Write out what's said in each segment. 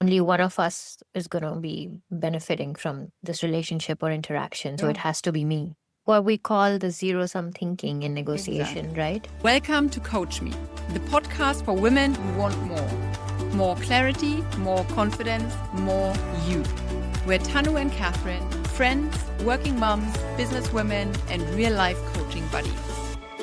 only one of us is going to be benefiting from this relationship or interaction. So it Yeah. has to be me. What we call the zero sum thinking in negotiation, Exactly. right? Welcome to Coach Me, the podcast for women who want more. More clarity, more confidence, more you. We're Tanu and Catherine, friends, working mums, businesswomen, and real life coaching buddies.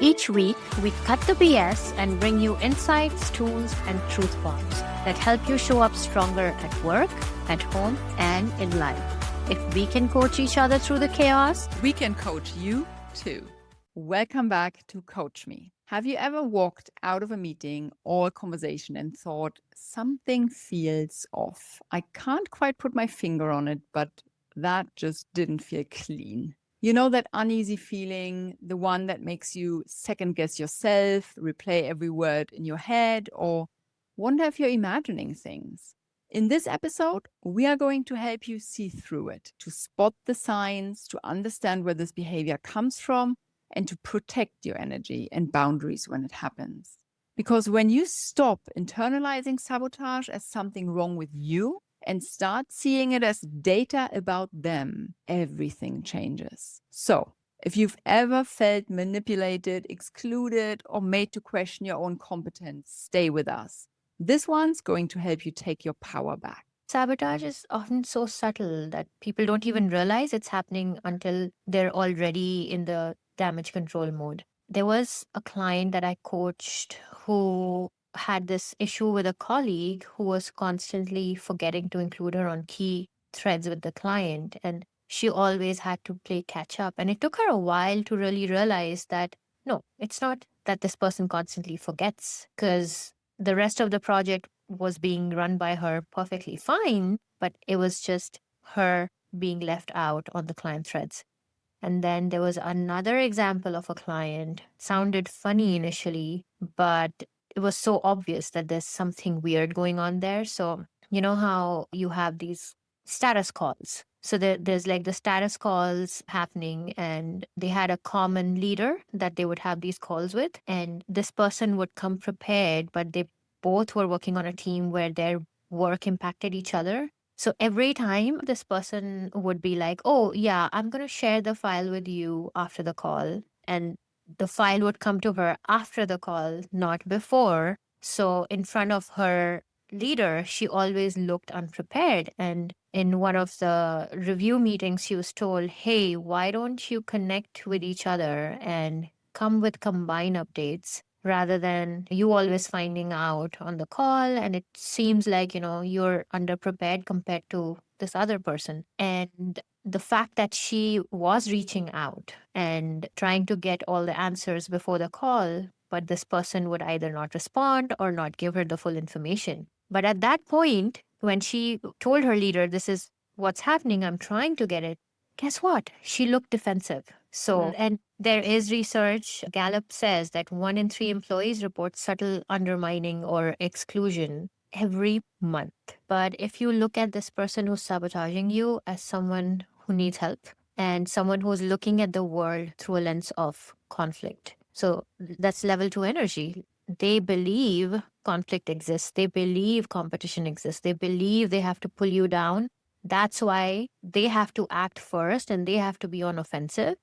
Each week, we cut the BS and bring you insights, tools, and truth bombs that help you show up stronger at work, at home, and in life. If we can coach each other through the chaos, we can coach you too. Welcome back to Coach Me. Have you ever walked out of a meeting or a conversation and thought something feels off? I can't quite put my finger on it, but that just didn't feel clean. You know that uneasy feeling, the one that makes you second guess yourself, replay every word in your head, or wonder if you're imagining things. In this episode, we are going to help you see through it, to spot the signs, to understand where this behavior comes from, and to protect your energy and boundaries when it happens. Because when you stop internalizing sabotage as something wrong with you and start seeing it as data about them, everything changes. So, if you've ever felt manipulated, excluded, or made to question your own competence, stay with us. This one's going to help you take your power back. sabotage is often so subtle that people don't even realize it's happening until they're already in the damage control mode. There was a client that I coached who had this issue with a colleague who was constantly forgetting to include her on key threads with the client. And she always had to play catch up. And it took her a while to really realize that no, it's not that this person constantly forgets, because the rest of the project was being run by her perfectly fine, but it was just her being left out on the client threads. And then there was another example of a client. Sounded funny initially, but it was so obvious that there's something weird going on there. So, you know how you have these status calls. So there's like the status calls happening, and they had a common leader that they would have these calls with. And this person would come prepared, but they both were working on a team where their work impacted each other. So every time this person would be like, oh, yeah, I'm going to share the file with you after the call. And the file would come to her after the call, not before. So in front of her leader, she always looked unprepared. And in one of the review meetings, she was told, hey, why don't you connect with each other and come with combined updates, rather than you always finding out on the call, and it seems like you're underprepared compared to this other person. And the fact that she was reaching out and trying to get all the answers before the call, but this person would either not respond or not give her the full information. But at that point, when she told her leader, this is what's happening, I'm trying to get it, guess what? She looked defensive. So, and there is research. Gallup says that 1 in 3 employees report subtle undermining or exclusion every month. But if you look at this person who's sabotaging you as someone who needs help and someone who's looking at the world through a lens of conflict, so that's level 2 energy. They believe conflict exists. They believe competition exists. They believe they have to pull you down. That's why they have to act first and they have to be on offensive.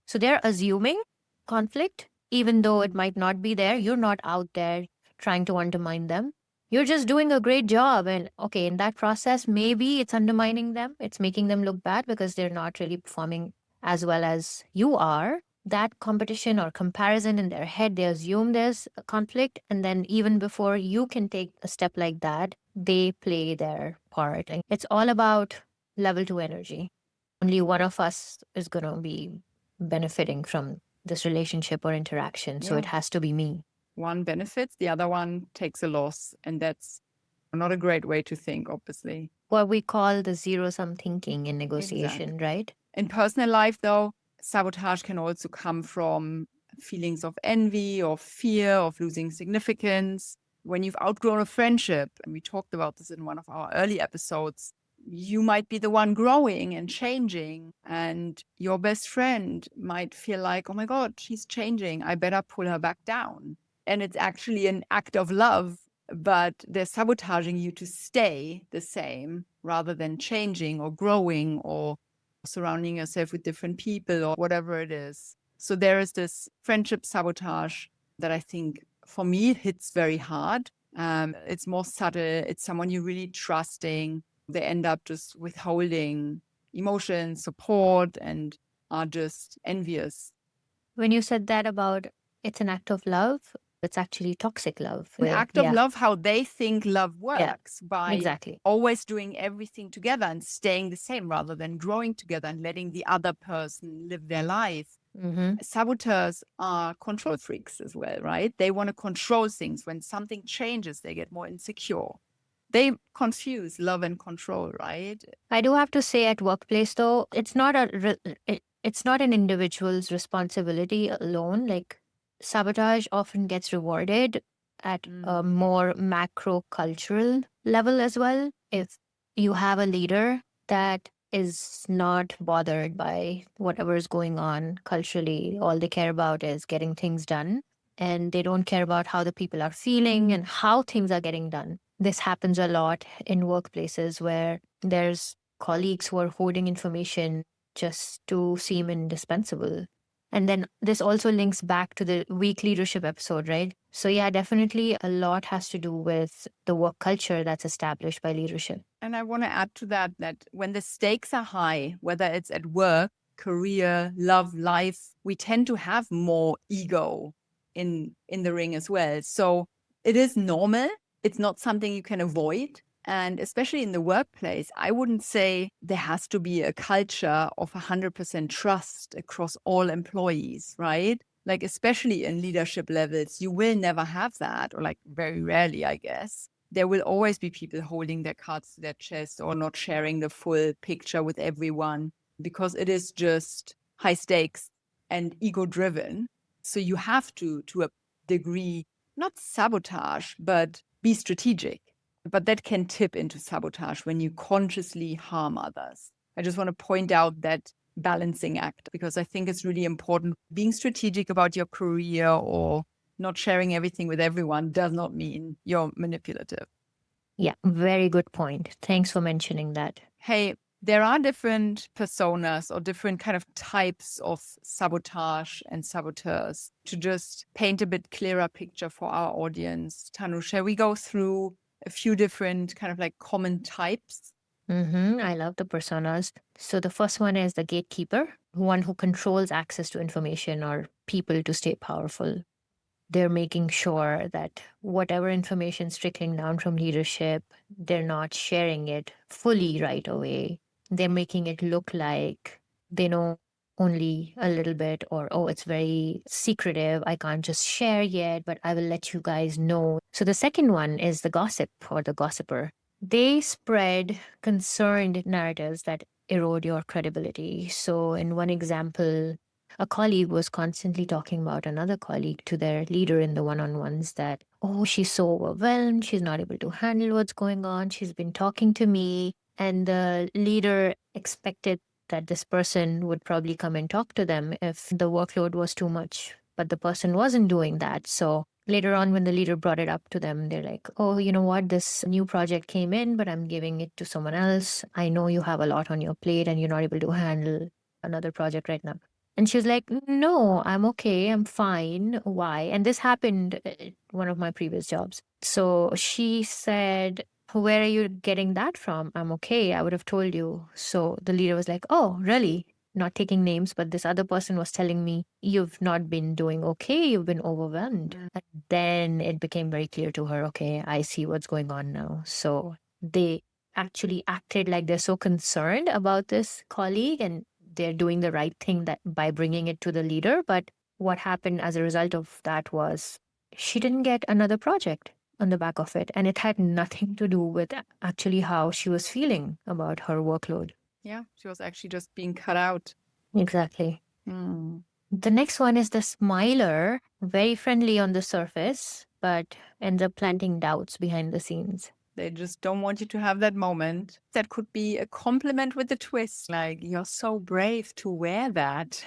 So they're assuming conflict, even though it might not be there. You're not out there trying to undermine them. You're just doing a great job. And okay, in that process, maybe it's undermining them. It's making them look bad because they're not really performing as well as you are. That competition or comparison in their head, they assume there's a conflict. And then even before you can take a step like that, they play their part. And it's all about level 2 energy. Only one of us is going to be benefiting from this relationship or interaction. So it has to be me. One benefits, the other one takes a loss. And that's not a great way to think, obviously. What we call the zero sum thinking in negotiation, Exactly. right? In personal life, though, sabotage can also come from feelings of envy or fear of losing significance. When you've outgrown a friendship, and we talked about this in one of our early episodes, you might be the one growing and changing, and your best friend might feel like, oh my God, she's changing. I better pull her back down. And it's actually an act of love but they're sabotaging you to stay the same rather than changing or growing or surrounding yourself with different people or whatever it is. So there is this friendship sabotage that I think for me hits very hard. It's more subtle. It's someone you're really trusting. They end up just withholding emotion, support, and are just envious. When you said that about it's an act of love, it's actually toxic love. An Where, act of love, how they think love yeah, works by exactly. always doing everything together and staying the same rather than growing together and letting the other person live their life. Mm-hmm. Saboteurs are control freaks as well, right? They want to control things. When something changes, they get more insecure. They confuse love and control, right? I do have to say, at workplace though, it's not an individual's responsibility alone. Like, sabotage often gets rewarded at a more macro cultural level as well. If you have a leader that is not bothered by whatever is going on culturally, all they care about is getting things done, and they don't care about how the people are feeling and how things are getting done. This happens a lot in workplaces where there's colleagues who are hoarding information just to seem indispensable. And then this also links back to the weak leadership episode, right? So, yeah, definitely a lot has to do with the work culture that's established by leadership. And I want to add to that when the stakes are high, whether it's at work, career, love, life, we tend to have more ego in the ring as well. So it is normal. It's not something you can avoid. And especially in the workplace, I wouldn't say there has to be a culture of 100% trust across all employees, right? Like, especially in leadership levels, you will never have that, or like very rarely, I guess. There will always be people holding their cards to their chest or not sharing the full picture with everyone because it is just high stakes and ego driven. So you have to a degree, not sabotage, but be strategic. But that can tip into sabotage when you consciously harm others. I just want to point out that balancing act because I think it's really important. Being strategic about your career or not sharing everything with everyone does not mean you're manipulative. Yeah, very good point. Thanks for mentioning that. Hey, there are different personas or different kind of types of sabotage and saboteurs. To just paint a bit clearer picture for our audience, Tanu, shall we go through a few different kind of like common types? I love the personas. So the first one is the gatekeeper, one who controls access to information or people to stay powerful. They're making sure that whatever information is trickling down from leadership, they're not sharing it fully right away. They're making it look like they know only a little bit, or, oh, it's very secretive. I can't just share yet, but I will let you guys know. So the second one is the gossip or the gossiper. They spread concerned narratives that erode your credibility. So, in one example, a colleague was constantly talking about another colleague to their leader in the one on ones that, oh, she's so overwhelmed. She's not able to handle what's going on. She's been talking to me. And the leader expected that this person would probably come and talk to them if the workload was too much. But the person wasn't doing that. So later on, when the leader brought it up to them, they're like, oh, you know what? This new project came in, but I'm giving it to someone else. I know you have a lot on your plate and you're not able to handle another project right now. And she was like, no, I'm okay. I'm fine. Why? And this happened at one of my previous jobs. So she said, where are you getting that from? I'm okay. I would have told you. So the leader was like, oh, really? Not taking names, but this other person was telling me, you've not been doing okay. You've been overwhelmed. And then it became very clear to her, okay, I see what's going on now. So they actually acted like they're so concerned about this colleague and they're doing the right thing that by bringing it to the leader. But what happened as a result of that was she didn't get another project on the back of it. And it had nothing to do with actually how she was feeling about her workload. Yeah, she was actually just being cut out. Exactly. The next one is the smiler, very friendly on the surface, but ends up planting doubts behind the scenes. They just don't want you to have that moment. That could be a compliment with a twist. Like, you're so brave to wear that.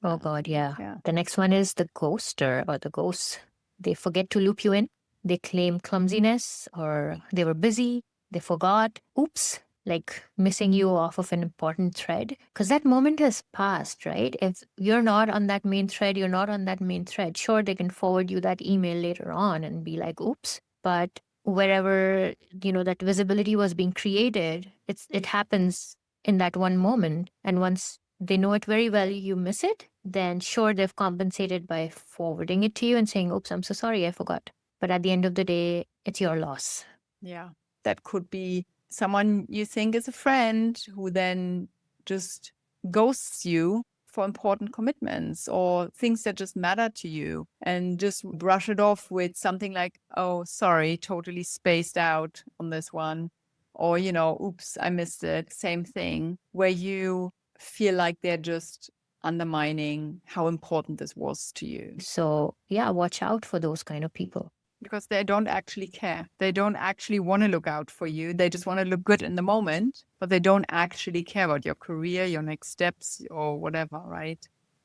Oh, God, yeah. Yeah. The next one is the ghoster or the ghosts. They forget to loop you in. They claim clumsiness or they were busy, they forgot. Oops, like missing you off of an important thread. Because that moment has passed, right? If you're not on that main thread, you're not on that main thread. Sure, they can forward you that email later on and be like, oops. But wherever, that visibility was being created, it happens in that one moment. And once they know it very well, you miss it, then sure, they've compensated by forwarding it to you and saying, oops, I'm so sorry, I forgot. But at the end of the day, it's your loss. Yeah. That could be someone you think is a friend who then just ghosts you for important commitments or things that just matter to you and just brush it off with something like, oh, sorry, totally spaced out on this one. Or, oops, I missed it. Same thing, where you feel like they're just undermining how important this was to you. So, yeah, watch out for those kind of people. Because they don't actually care. They don't actually want to look out for you. They just want to look good in the moment, but they don't actually care about your career, your next steps, or whatever, right?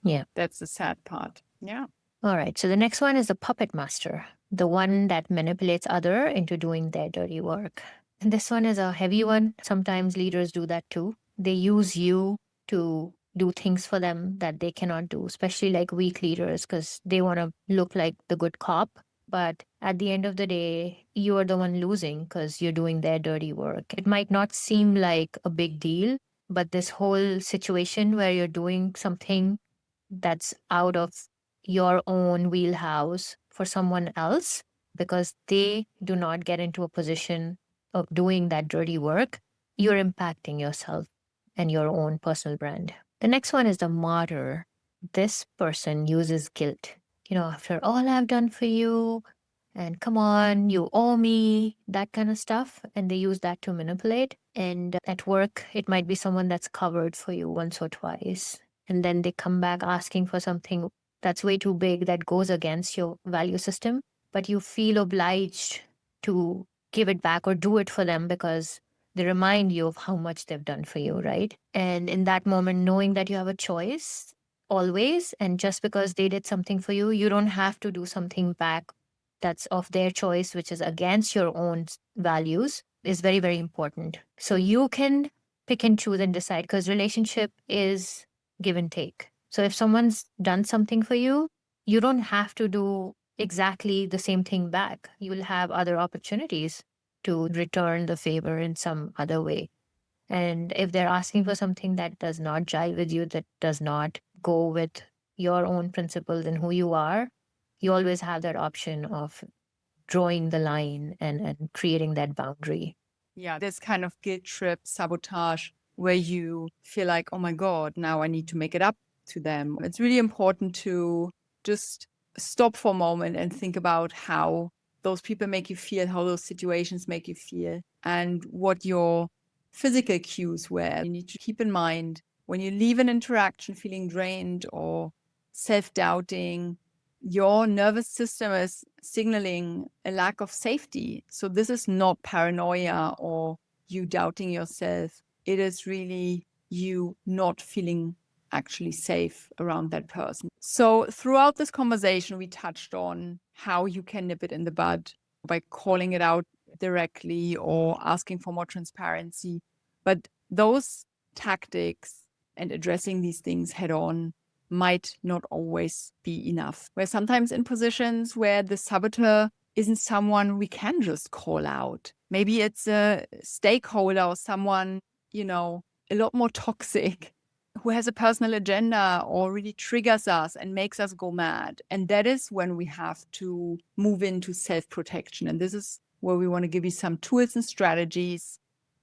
Yeah. That's the sad part. Yeah. All right. So the next one is the puppet master, the one that manipulates other into doing their dirty work. And this one is a heavy one. Sometimes leaders do that too. They use you to do things for them that they cannot do, especially like weak leaders, because they want to look like the good cop. But at the end of the day, you are the one losing because you're doing their dirty work. It might not seem like a big deal, but this whole situation where you're doing something that's out of your own wheelhouse for someone else because they do not get into a position of doing that dirty work, you're impacting yourself and your own personal brand. The next one is the martyr. This person uses guilt. After all I've done for you, and come on, you owe me, that kind of stuff. And they use that to manipulate. And at work, it might be someone that's covered for you once or twice. And then they come back asking for something that's way too big that goes against your value system. But you feel obliged to give it back or do it for them because they remind you of how much they've done for you, right? And in that moment, knowing that you have a choice always, and just because they did something for you, you don't have to do something back that's of their choice, which is against your own values, is very, very important. So you can pick and choose and decide because relationship is give and take. So if someone's done something for you, you don't have to do exactly the same thing back. You will have other opportunities to return the favor in some other way. And if they're asking for something that does not jive with you, that does not go with your own principles and who you are, you always have that option of drawing the line and creating that boundary. Yeah. This kind of guilt trip, sabotage, where you feel like, oh my God, now I need to make it up to them. It's really important to just stop for a moment and think about how those people make you feel, how those situations make you feel, and what your physical cues were. You need to keep in mind when you leave an interaction feeling drained or self-doubting, your nervous system is signaling a lack of safety. So this is not paranoia or you doubting yourself. It is really you not feeling actually safe around that person. So throughout this conversation, we touched on how you can nip it in the bud by calling it out directly or asking for more transparency. But those tactics and addressing these things head on might not always be enough. We're sometimes in positions where the saboteur isn't someone we can just call out. Maybe it's a stakeholder or someone, a lot more toxic who has a personal agenda or really triggers us and makes us go mad. And that is when we have to move into self-protection. And this is where we want to give you some tools and strategies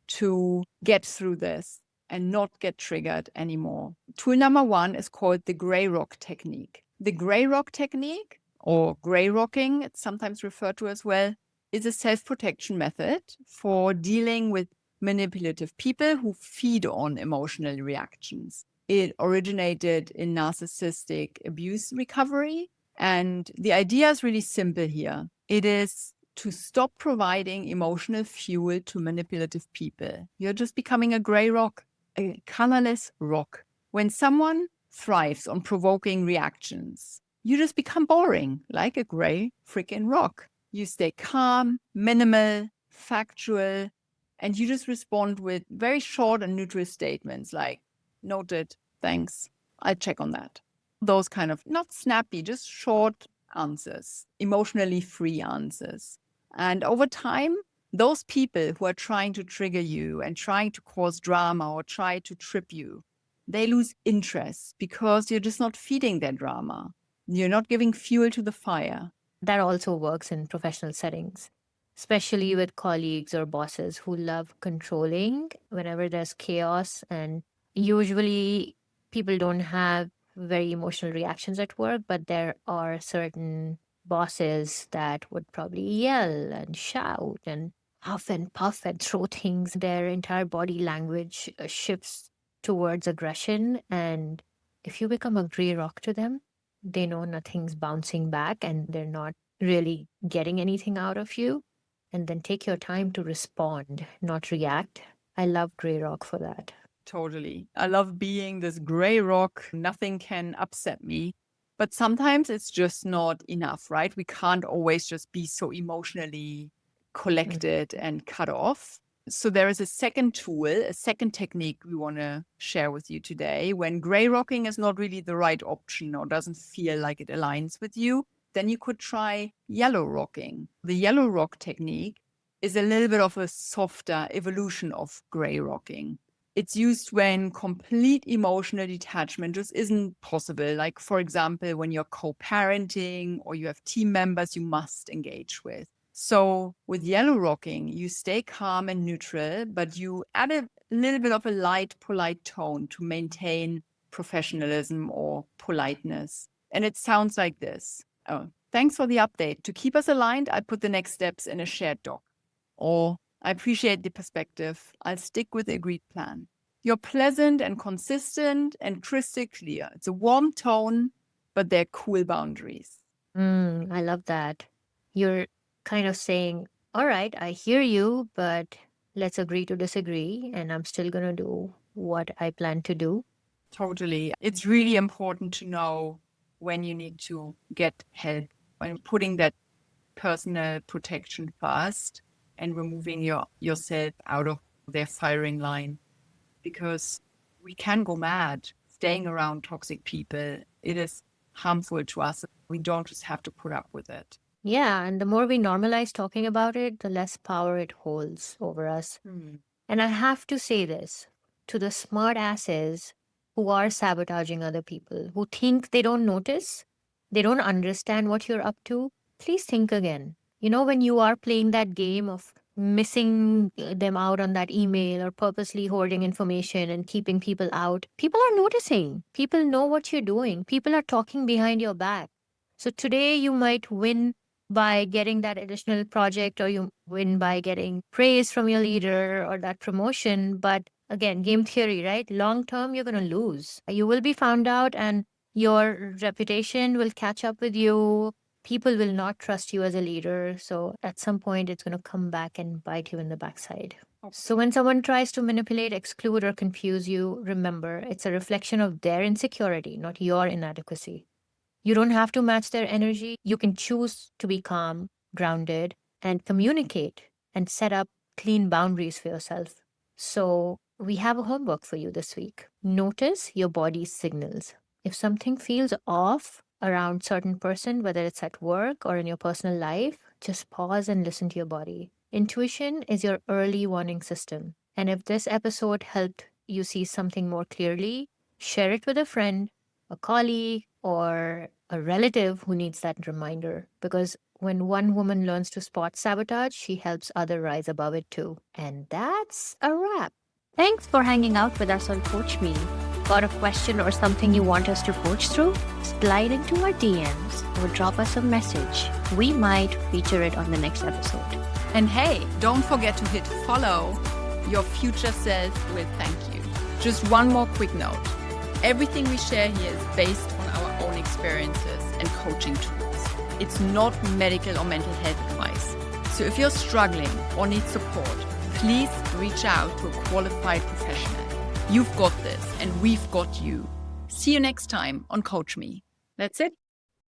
to get through this and not get triggered anymore. Tool number 1 is called the gray rock technique. The gray rock technique, or gray rocking, it's sometimes referred to as well, is a self-protection method for dealing with manipulative people who feed on emotional reactions. It originated in narcissistic abuse recovery. And the idea is really simple here. It is to stop providing emotional fuel to manipulative people. You're just becoming a gray rock, a colorless rock. When someone thrives on provoking reactions, you just become boring, like a gray freaking rock. You stay calm, minimal, factual, and you just respond with very short and neutral statements like, noted, thanks, I'll check on that. Those kind of, not snappy, just short answers, emotionally free answers. And over time, those people who are trying to trigger you and trying to cause drama or try to trip you, they lose interest because you're just not feeding their drama. You're not giving fuel to the fire. That also works in professional settings, especially with colleagues or bosses who love controlling whenever there's chaos. And usually people don't have very emotional reactions at work, but there are certain bosses that would probably yell and shout and huff and puff and throw things. Their entire body language shifts towards aggression. And if you become a gray rock to them, they know nothing's bouncing back and they're not really getting anything out of you. And then take your time to respond, not react. I love Grey Rock for that. Totally. I love being this gray rock. Nothing can upset me. But sometimes it's just not enough, right? We can't always just be so emotionally collected and cut off. So there is a second tool, a second technique we want to share with you today. When gray rocking is not really the right option or doesn't feel like it aligns with you, then you could try yellow rocking. The yellow rock technique is a little bit of a softer evolution of gray rocking. It's used when complete emotional detachment just isn't possible. Like, for example, when you're co-parenting or you have team members you must engage with. So with yellow rocking, you stay calm and neutral, but you add a little bit of a light, polite tone to maintain professionalism or politeness. And it sounds like this. Oh, thanks for the update. To keep us aligned, I put the next steps in a shared doc. Or I appreciate the perspective. I'll stick with the agreed plan. You're pleasant and consistent and crystal clear. It's a warm tone, but they're cool boundaries. I love that. You're kind of saying, all right, I hear you, but let's agree to disagree. And I'm still going to do what I plan to do. Totally. It's really important to know when you need to get help, when putting that personal protection first and removing yourself out of their firing line. Because we can go mad staying around toxic people. It is harmful to us. We don't just have to put up with it. Yeah. And the more we normalize talking about it, the less power it holds over us. And I have to say this to the smart asses who are sabotaging other people, who think they don't notice, they don't understand what you're up to. Please think again. You know, when you are playing that game of missing them out on that email or purposely hoarding information and keeping people out, people are noticing. People know what you're doing. People are talking behind your back. So today you might win by getting that additional project, or you win by getting praise from your leader or that promotion. But again, game theory, right? Long term, you're going to lose. You will be found out and your reputation will catch up with you. People will not trust you as a leader. So at some point, it's going to come back and bite you in the backside. So when someone tries to manipulate, exclude, or confuse you, remember it's a reflection of their insecurity, not your inadequacy. You don't have to match their energy. You can choose to be calm, grounded, and communicate and set up clean boundaries for yourself. So we have a homework for you this week. Notice your body's signals. If something feels off around certain person, whether it's at work or in your personal life, just pause and listen to your body. Intuition is your early warning system. And if this episode helped you see something more clearly, share it with a friend, a colleague, or a relative who needs that reminder. Because when one woman learns to spot sabotage, she helps others rise above it too. And that's a wrap. Thanks for hanging out with us on Coach Me. Got a question or something you want us to coach through? Slide into our DMs or drop us a message. We might feature it on the next episode. And hey, don't forget to hit follow. Your future self will thank you. Just one more quick note. Everything we share here is based on our own experiences and coaching tools. It's not medical or mental health advice. So if you're struggling or need support, please reach out to a qualified professional. You've got this and we've got you. See you next time on Coach Me. That's it.